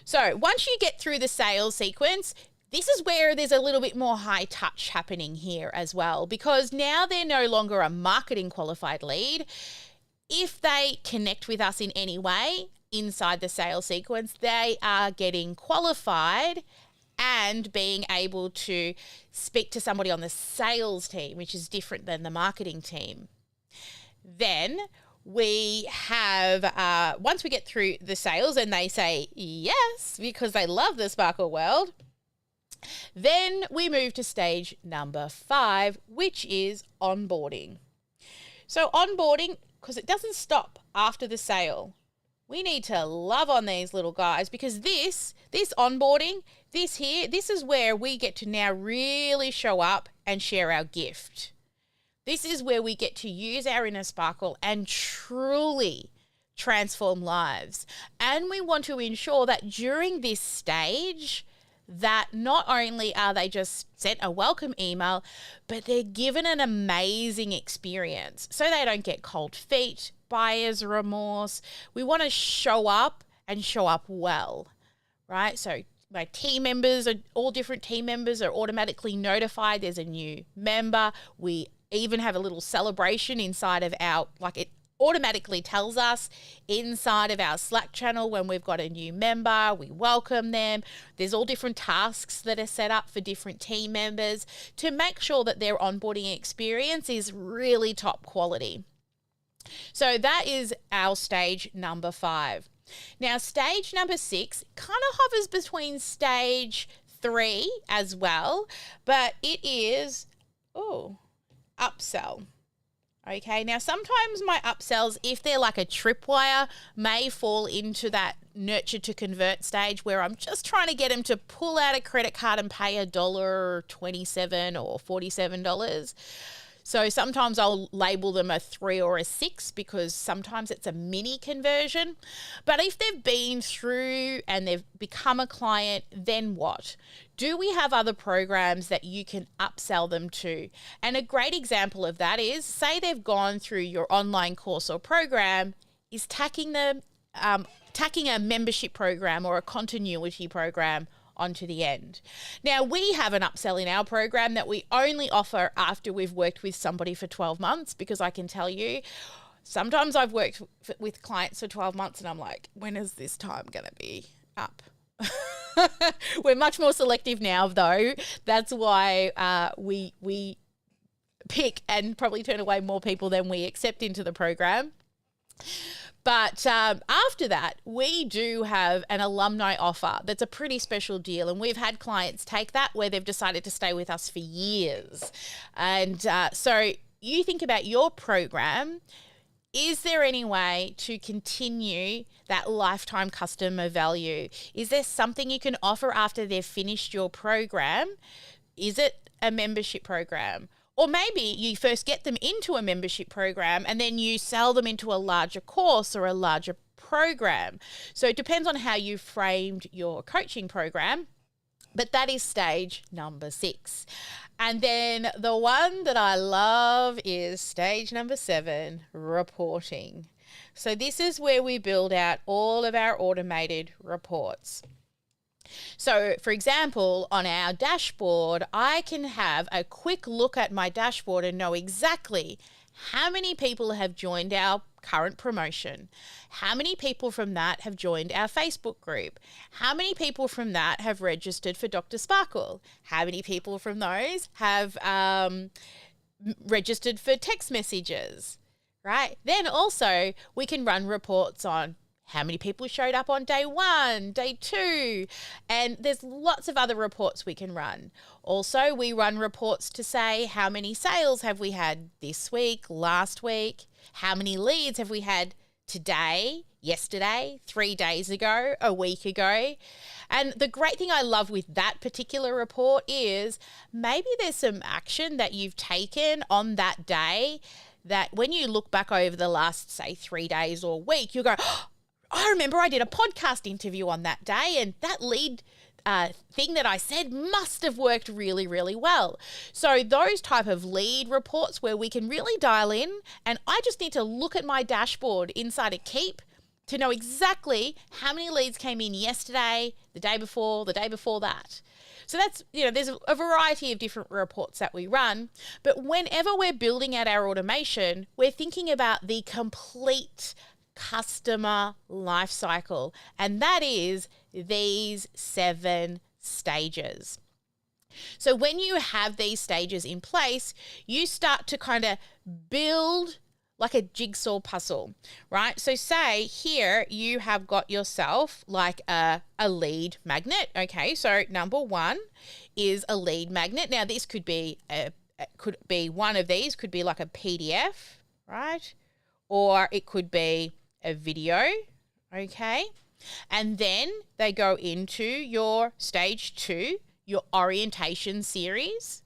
So once you get through the sales sequence, this is where there's a little bit more high touch happening here as well, because now they're no longer a marketing qualified lead. If they connect with us in any way inside the sales sequence, they are getting qualified and being able to speak to somebody on the sales team, which is different than the marketing team. Then we have, once we get through the sales and they say yes, because they love the Sparkle world, then we move to stage number 5, which is onboarding. So onboarding, because it doesn't stop after the sale. We need to love on these little guys, because this onboarding, this is where we get to now really show up and share our gift. This is where we get to use our inner sparkle and truly transform lives. And we want to ensure that during this stage, that not only are they just sent a welcome email, but they're given an amazing experience so they don't get cold feet, buyer's remorse. We want to show up and show up well, right? So my team members, all different team members are automatically notified there's a new member. We even have a little celebration inside of it automatically tells us inside of our Slack channel when we've got a new member, we welcome them. There's all different tasks that are set up for different team members to make sure that their onboarding experience is really top quality. So that is our stage number 5. Now, stage number 6 kind of hovers between stage 3 as well, but it is, upsell. Okay, now sometimes my upsells, if they're like a tripwire, may fall into that nurture to convert stage where I'm just trying to get them to pull out a credit card and pay $1.27 or $47. So sometimes I'll label them a 3 or a 6 because sometimes it's a mini conversion. But if they've been through and they've become a client, then what? Do we have other programs that you can upsell them to? And a great example of that is, say they've gone through your online course or program, is tacking a membership program or a continuity program onto the end. Now, we have an upsell in our program that we only offer after we've worked with somebody for 12 months, because I can tell you, sometimes I've worked with clients for 12 months and I'm like, when is this time going to be up? We're much more selective now, though. That's why we pick and probably turn away more people than we accept into the program. But after that, we do have an alumni offer that's a pretty special deal. And we've had clients take that where they've decided to stay with us for years. And so you think about your program. Is there any way to continue that lifetime customer value? Is there something you can offer after they've finished your program? Is it a membership program? Or maybe you first get them into a membership program and then you sell them into a larger course or a larger program. So it depends on how you framed your coaching program. But that is stage number 6. And then the one that I love is stage number 7, reporting. So this is where we build out all of our automated reports. So, for example, on our dashboard, I can have a quick look at my dashboard and know exactly how many people have joined our current promotion, how many people from that have joined our Facebook group, how many people from that have registered for Dr. Sparkle, how many people from those have registered for text messages, right? Then also we can run reports on how many people showed up on day 1, day 2, and there's lots of other reports we can run. Also, we run reports to say how many sales have we had this week, last week, how many leads have we had today, yesterday, 3 days ago, a week ago. And the great thing I love with that particular report is maybe there's some action that you've taken on that day that when you look back over the last, say, 3 days or week, you go, oh, I remember I did a podcast interview on that day and that lead thing that I said must have worked really, really well. So those type of lead reports where we can really dial in, and I just need to look at my dashboard inside a Keep to know exactly how many leads came in yesterday, the day before that. So that's, there's a variety of different reports that we run, but whenever we're building out our automation, we're thinking about the complete customer life cycle, and that is these 7 stages. So when you have these stages in place, you start to kind of build like a jigsaw puzzle, right? So say here you have got yourself like a lead magnet. Okay, so number 1 is a lead magnet. Now this could be one of these, could be like a PDF, right? Or it could be a video, okay? And then they go into your stage 2, your orientation series.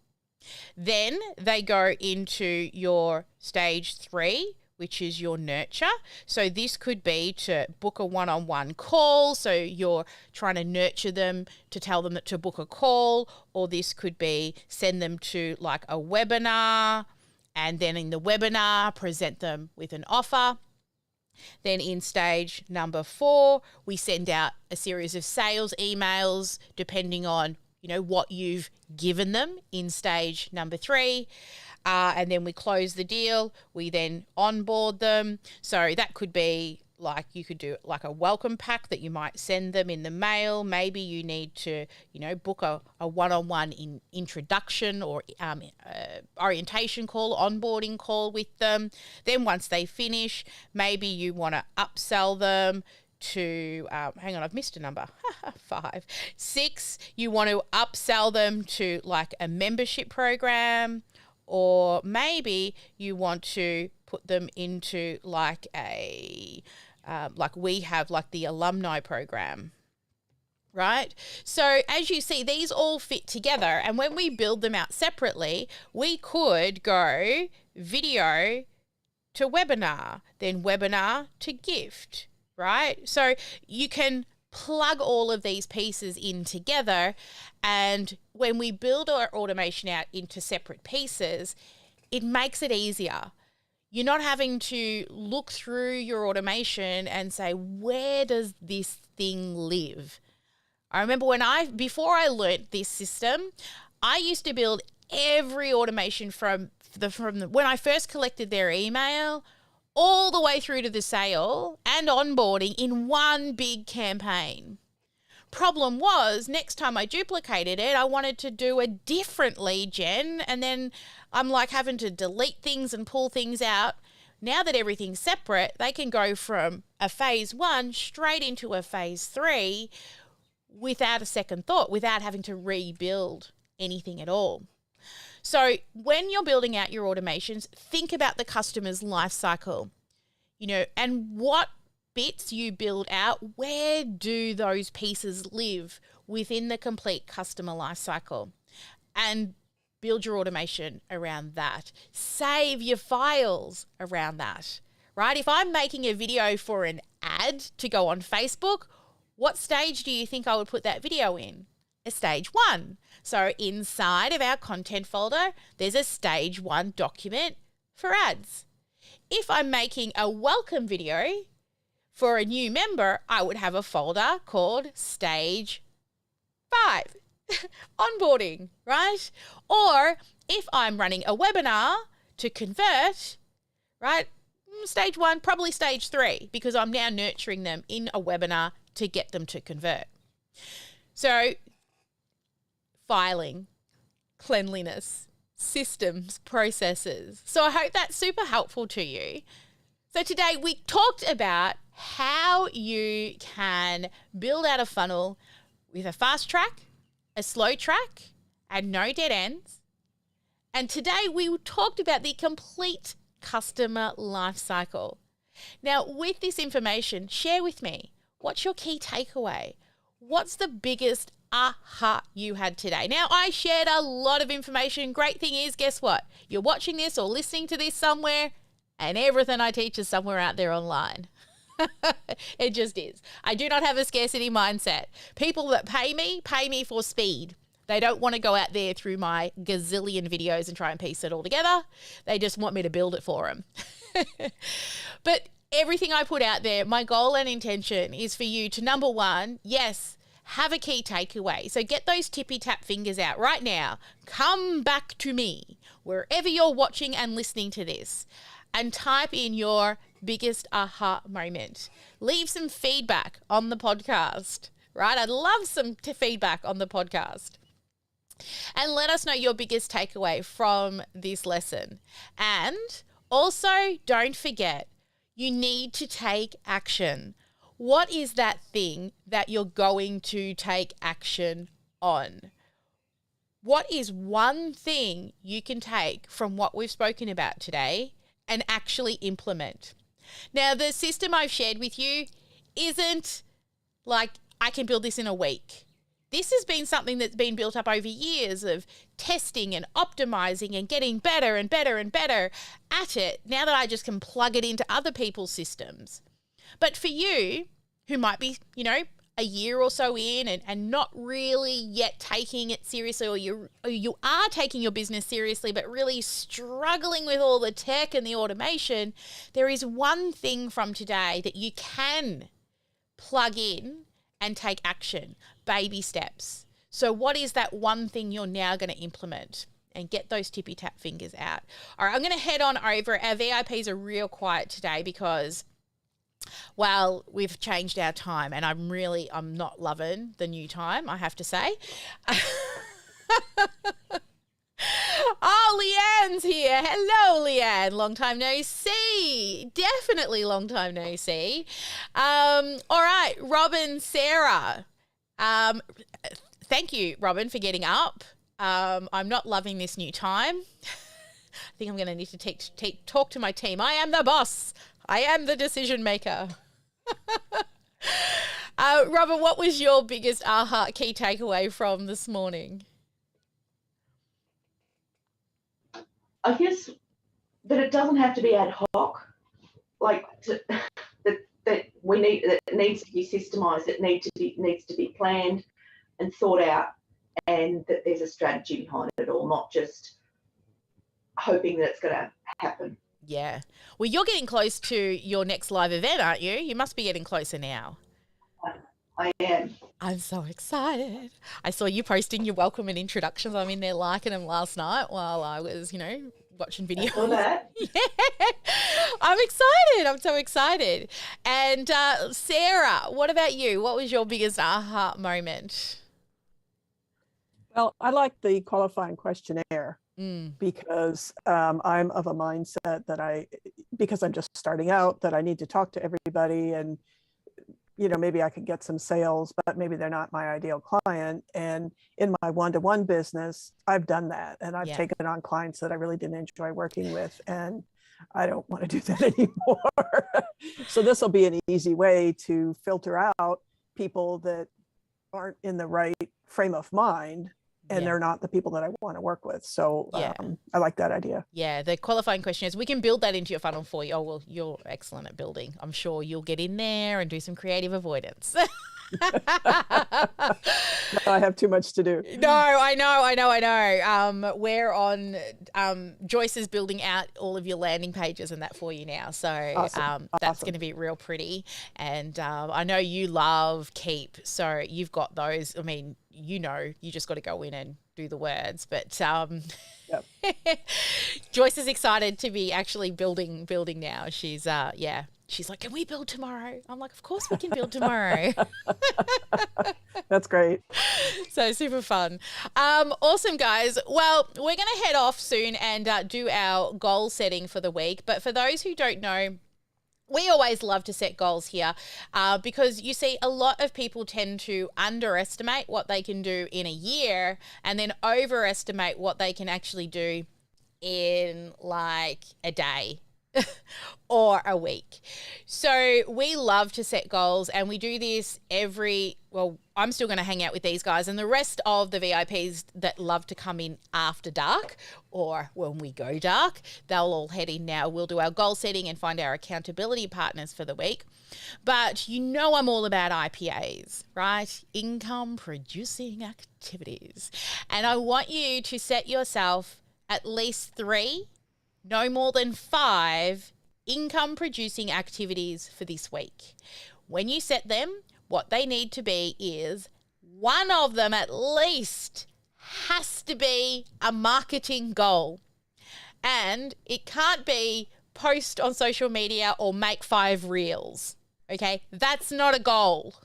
Then they go into your stage 3, which is your nurture. So this could be to book a one-on-one call. So you're trying to nurture them to tell them to book a call, or this could be send them to like a webinar, and then in the webinar, present them with an offer. Then in stage number 4, we send out a series of sales emails depending on, what you've given them in stage number 3. And then we close the deal. We then onboard them. So that could be like, you could do like a welcome pack that you might send them in the mail. Maybe you need to, book a one-on-one introduction or orientation call, onboarding call with them. Then once they finish, maybe you want to upsell them to, hang on, I've missed a number, 5. 6, you want to upsell them to like a membership program, or maybe you want to put them into like a, like we have like the alumni program. right? So as you see, these all fit together. And when we build them out separately, we could go video to webinar, then webinar to gift, right? So you can plug all of these pieces in together. And when we build our automation out into separate pieces, it makes it easier. You're not having to look through your automation and say, where does this thing live? I remember before I learnt this system, I used to build every automation from when I first collected their email all the way through to the sale and onboarding in one big campaign. Problem was, next time I duplicated it, I wanted to do a different lead gen, and then I'm like having to delete things and pull things out. Now that everything's separate, they can go from a phase 1 straight into a phase 3 without a second thought, without having to rebuild anything at all. So when you're building out your automations, think about the customer's life cycle, and what bits you build out, where do those pieces live within the complete customer life cycle, and build your automation around that. Save your files around that, right? If I'm making a video for an ad to go on Facebook, what stage do you think I would put that video in? A stage 1. So inside of our content folder, there's a stage 1 document for ads. If I'm making a welcome video for a new member, I would have a folder called stage 5, onboarding, right? Or if I'm running a webinar to convert, right? Stage 1, probably stage 3, because I'm now nurturing them in a webinar to get them to convert. So filing, cleanliness, systems, processes. So I hope that's super helpful to you. So today we talked about how you can build out a funnel with a fast track, a slow track, and no dead ends. And today we talked about the complete customer life cycle. Now, with this information, share with me, what's your key takeaway? What's the biggest aha you had today? Now, I shared a lot of information. Great thing is, guess what? You're watching this or listening to this somewhere, and everything I teach is somewhere out there online. It just is. I do not have a scarcity mindset. People that pay me for speed. They don't want to go out there through my gazillion videos and try and piece it all together. They just want me to build it for them. But everything I put out there, my goal and intention is for you to, number 1, yes, have a key takeaway. So get those tippy tap fingers out right now. Come back to me wherever you're watching and listening to this, and type in your biggest aha moment. Leave some feedback on the podcast, right? I'd love some feedback on the podcast. And let us know your biggest takeaway from this lesson. And also, don't forget, you need to take action. What is that thing that you're going to take action on? What is one thing you can take from what we've spoken about today and actually implement? Now, the system I've shared with you isn't like I can build this in a week. This has been something that's been built up over years of testing and optimizing and getting better and better and better at it now that I just can plug it into other people's systems. But for you, who might be, a year or so in and not really yet taking it seriously, or you are taking your business seriously but really struggling with all the tech and the automation, there is one thing from today that you can plug in and take action, baby steps. So what is that one thing you're now going to implement? And get those tippy tap fingers out. All right, I'm going to head on over. Our VIPs are real quiet today because, well, we've changed our time, and I'm not loving the new time, I have to say. Oh, Leanne's here. Hello, Leanne. Long time no see. Definitely long time no see. All right, Robin, Sarah. Thank you, Robin, for getting up. I'm not loving this new time. I think I'm going to need to talk to my team. I am the boss. I am the decision maker. Robert, what was your biggest aha key takeaway from this morning? I guess that it doesn't have to be ad hoc, like that we need, that it needs to be systemized, it needs to be planned and thought out, and that there's a strategy behind it all, not just hoping that it's going to happen. Yeah. Well, you're getting close to your next live event, aren't you? You must be getting closer now. I am. I'm so excited. I saw you posting your welcome and introductions. I'm in there liking them last night while I was, watching videos. All that. Yeah. I'm excited. I'm so excited. And Sarah, what about you? What was your biggest aha moment? Well, I like the qualifying questionnaire because I'm of a mindset that because I'm just starting out, that I need to talk to everybody, and maybe I could get some sales, but maybe they're not my ideal client. And in my one-to-one business, I've done that, and I've taken on clients that I really didn't enjoy working with, and I don't want to do that anymore. So this will be an easy way to filter out people that aren't in the right frame of mind, and they're not the people that I want to work with. So I like that idea. Yeah, the qualifying questionnaires, we can build that into your funnel for you. Oh, well, you're excellent at building. I'm sure you'll get in there and do some creative avoidance. I have too much to do. No, I know. We're on, Joyce is building out all of your landing pages and that for you now. So that's going to be real pretty. And I know you love Keep. So you've got those. I mean, you just got to go in and do the words. But Joyce is excited to be actually building now. She's, She's like, can we build tomorrow? I'm like, of course we can build tomorrow. That's great. So super fun. Awesome, guys. Well, we're going to head off soon and do our goal setting for the week. But for those who don't know, we always love to set goals here because you see a lot of people tend to underestimate what they can do in a year and then overestimate what they can actually do in like a day or a week. So we love to set goals, and we do this I'm still going to hang out with these guys and the rest of the VIPs that love to come in after dark or when we go dark, they'll all head in now. We'll do our goal setting and find our accountability partners for the week. But I'm all about IPAs, right? Income producing activities. And I want you to set yourself at least 3, no more than 5 income producing activities for this week. When you set them, what they need to be is one of them at least has to be a marketing goal. And it can't be post on social media or make 5 reels. Okay, that's not a goal.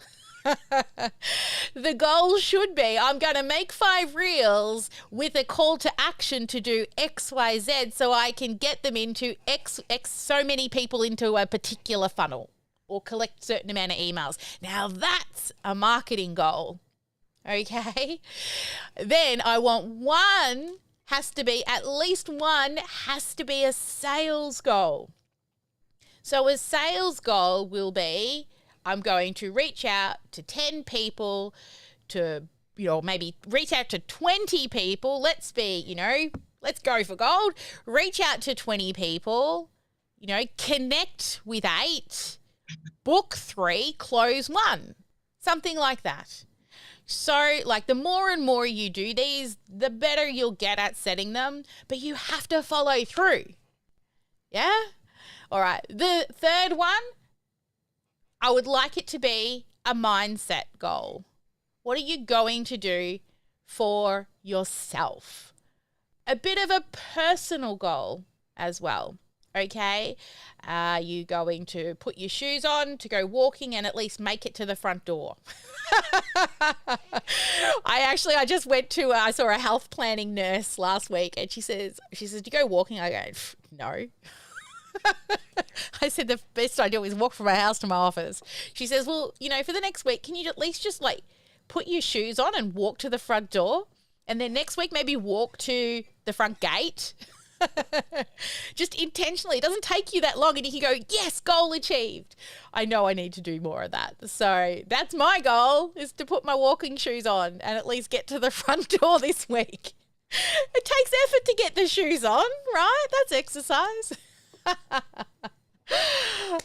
The goal should be, I'm going to make 5 reels with a call to action to do X, Y, Z so I can get them into X so many people into a particular funnel or collect a certain amount of emails. Now that's a marketing goal. Okay. Then I want at least one has to be a sales goal. So a sales goal will be, I'm going to reach out to 10 people to, maybe reach out to 20 people. Let's go for gold. Reach out to 20 people, connect with 8, book 3, close 1, something like that. So the more and more you do these, the better you'll get at setting them, but you have to follow through. Yeah? All right. The third one, I would like it to be a mindset goal. What are you going to do for yourself? A bit of a personal goal as well. Okay. Are you going to put your shoes on to go walking and at least make it to the front door? I just went to, I saw a health planning nurse last week and she says, do you go walking? I go, no. I said the best I do is walk from my house to my office. She says, well, for the next week, can you at least just put your shoes on and walk to the front door? And then next week, maybe walk to the front gate. Just intentionally. It doesn't take you that long and you can go, yes, goal achieved. I know I need to do more of that. So that's my goal, is to put my walking shoes on and at least get to the front door this week. It takes effort to get the shoes on, right? That's exercise.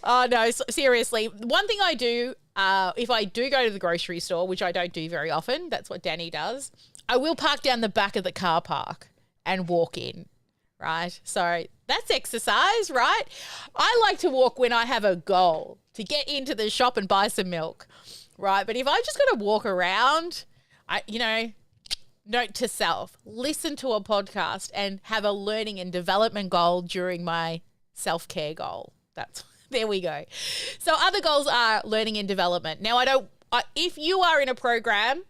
Oh, no, seriously. One thing I do, if I do go to the grocery store, which I don't do very often, that's what Danny does, I will park down the back of the car park and walk in, right? So that's exercise, right? I like to walk when I have a goal to get into the shop and buy some milk, right? But if I just got to walk around, note to self, listen to a podcast and have a learning and development goal during my self-care goal. There we go. So other goals are learning and development. Now, if you are in a program,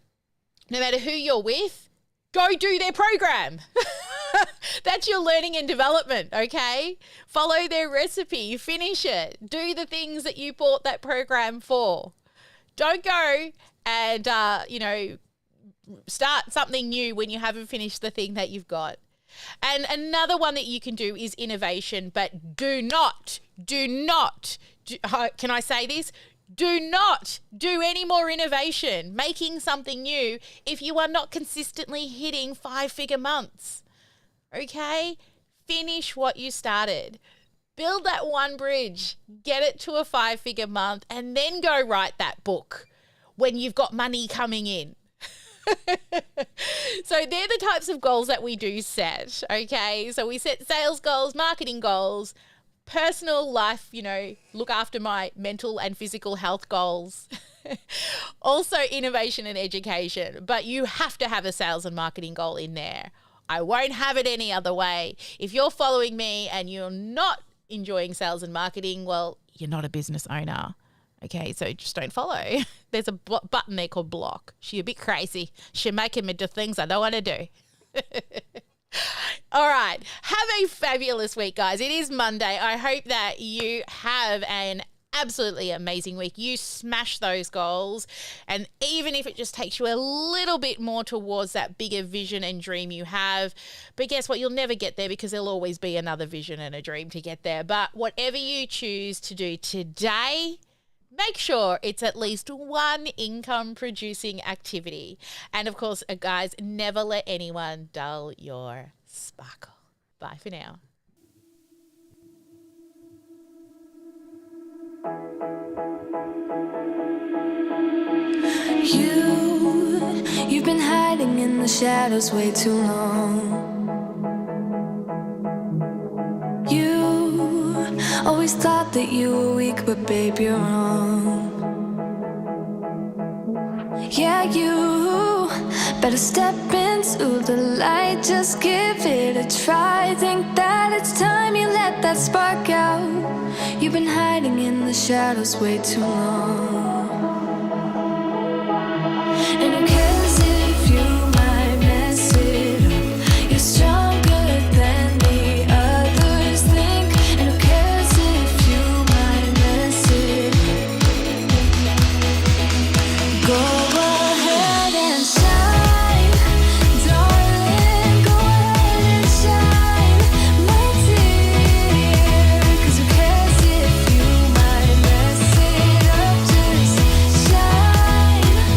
no matter who you're with, go do their program. That's your learning and development, okay? Follow their recipe, finish it, do the things that you bought that program for. Don't go and, start something new when you haven't finished the thing that you've got. And another one that you can do is innovation, but do not, can I say this? Do not do any more innovation, making something new, if you are not consistently hitting 5-figure months. Okay? Finish what you started. Build that one bridge, get it to a 5-figure month, and then go write that book when you've got money coming in. So they're the types of goals that we do set, okay? So we set sales goals, marketing goals, personal life, look after my mental and physical health goals. Also innovation and education, but you have to have a sales and marketing goal in there. I won't have it any other way. If you're following me and you're not enjoying sales and marketing, well, you're not a business owner. Okay, so just don't follow. There's a button there called block. She's a bit crazy. She's making me do things I don't want to do. All right. Have a fabulous week, guys. It is Monday. I hope that you have an absolutely amazing week. You smash those goals. And even if it just takes you a little bit more towards that bigger vision and dream you have. But guess what? You'll never get there because there'll always be another vision and a dream to get there. But whatever you choose to do today, make sure it's at least one income-producing activity. And, of course, guys, never let anyone dull your sparkle. Bye for now. You've been hiding in the shadows way too long. You always thought that you were weak, but babe, you're wrong. Yeah, you better step into the light, just give it a try. Think that it's time you let that spark out. You've been hiding in the shadows way too long. And